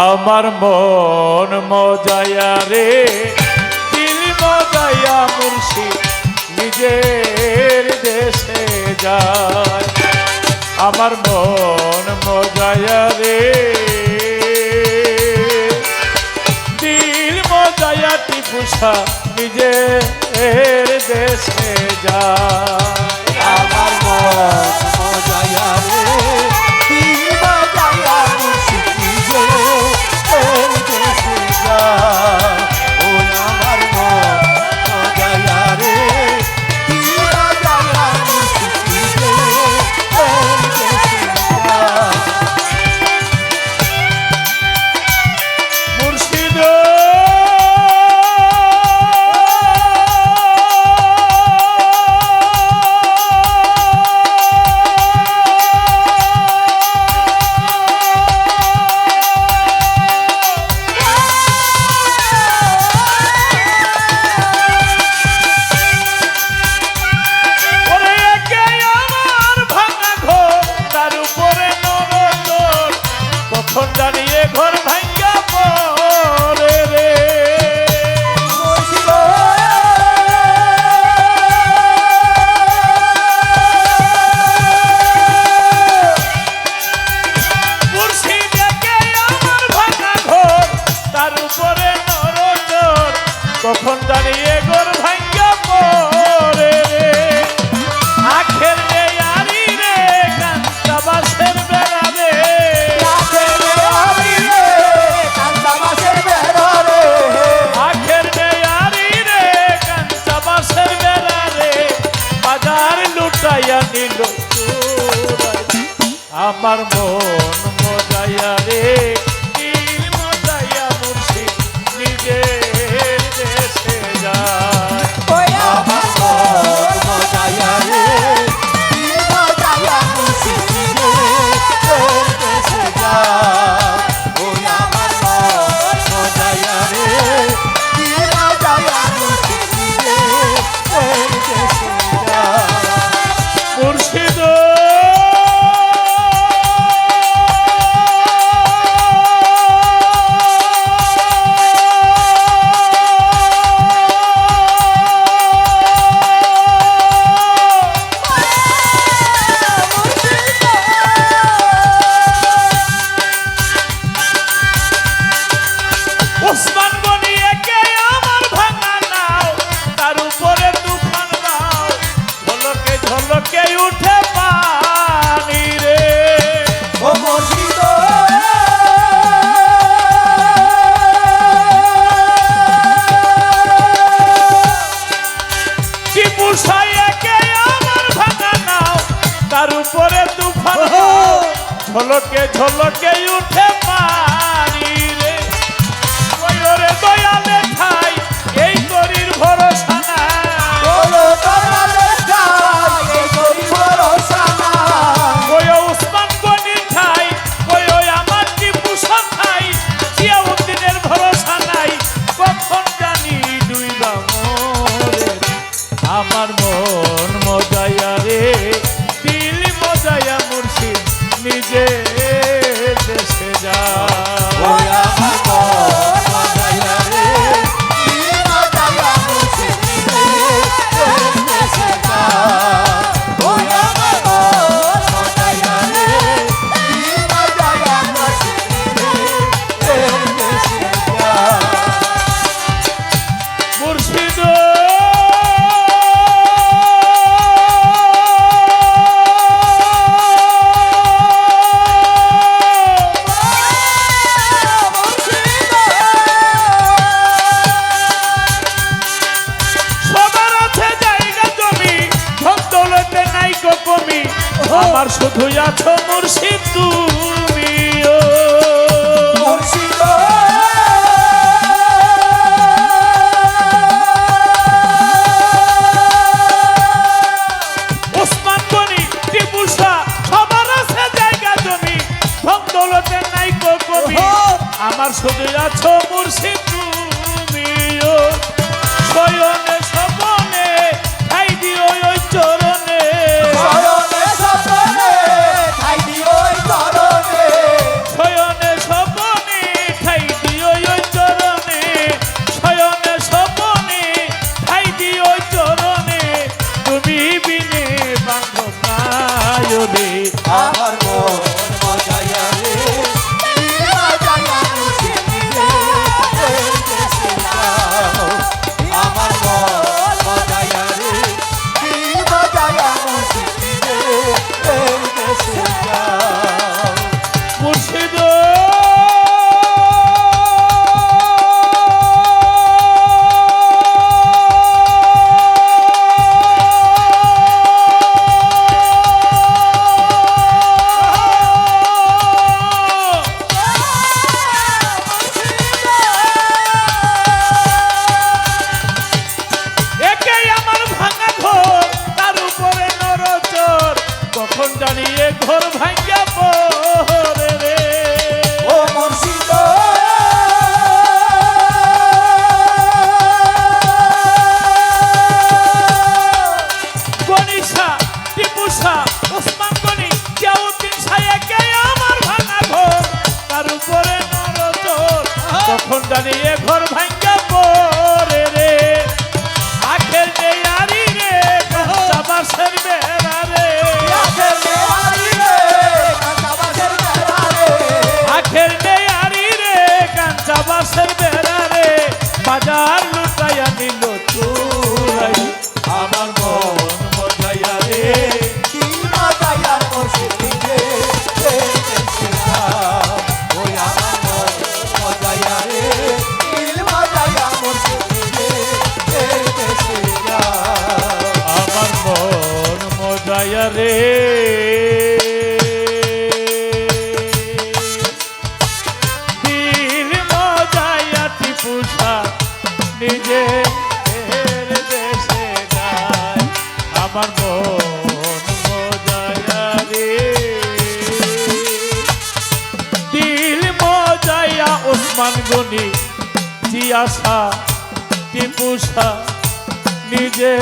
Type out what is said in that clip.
আমার মন মজায়া রে দিল মজায়া মুর্শিদ নিজের দেশে যায়। আমার মন মজায়া রে দিল মজায়া টিপুষা নিজের দেশে যায়। আমার মন মজায়া রে দিল মজায়া মুর্শিদ নিজের দেশে যায়। ও আমার মন মজায়া রে দিল মজায়া মুর্শিদ নিজের দেশে যায়। মুর্শিদ জানিয়ে ঘর ভাঙ্গা পরে রে মুর্শিদকে আমার ভাঙা ঘর তার উপরে নরচর কখন জানিয়ে ঘর ভাঙ্গা পরে রে আখের রে আরি রে কান্তা বাসের বেড়া রে নিল আমার মন মজায়া রে দিল মজায়া মুর্শিদ নিজের দেশে যায়। আমার মন মজায়া রে দিল মজায়া মুর্শিদ নিজের দেশে যায়। ও আমার মন মজায়া রে দিল মজায়া মুর্শিদ নিজের দেশে যায়। মুর্শিদ ওসমান বনিয়ে কে আমার ভাঙা নাও তার উপরে তুফান নাও ঝলকে ঝলকে উঠে পানি রে ও মুর্শিদ টিপু সাইয়াকে আমার ভাঙা নাও তার উপরে তুফান নাও ঝলকে ঝলকে উঠে পানি রে ওরে দয়ালে ঠাই এই গরির ভরসা না বলো দয়ালে ঠাই এই গরির ভরসা না। ওই ওসমান গনি ঠাই ওই আমার টিপু ঠাই জিয়াউদ্দিনের ভরসা নাই কখন জানি ডুইবা মরে। আমার মন মজায়া রে দিল মজায়া মুর্শিদ নিজের দেশে যায়। ও আমার মন মজায়া রে দিল মজায়া মুর্শিদ নিজের দেশে যায়। ও আমার মন মজায়া রে দিল মজায়া মুর্শিদ নিজের দেশে যায়। মুর্শিদ সবার আছে জায়গা জমি ধন দৌলতে নাই গো কমি আমার শুধু আছো মুর্শিদ তুমি ও মুর্শিদ ওসমান গনি টিপু শাহ সবার আছে জায়গা জমি ধন দৌলতে নাই গো কমি আমার শুধু আছো মুর্শিদ তুমি ও শয়নে স্বপনে ঠাই দিও ওই চরণে শয়নে স্বপনে ঠাই দিও ওই চরণে। বাসের বেড়া রে বাজার লুটাইয়া নিল চুরাই আমার মন মজাইয়া রে দিল মাতায়া মুর্শিদে দেখেছিলাম ওই আমার মন মজায়া রে দিল মাতায়া মুর্শিদে দেখেছিলাম আমার মন মজাইয়া রে দিল মজাইয়া টিপুসা নিজে দেশে যায় আমার মন মজাইয়া রে দিল মজাইয়া ওসমান গনি জিয়াসা টিপুসা নিজে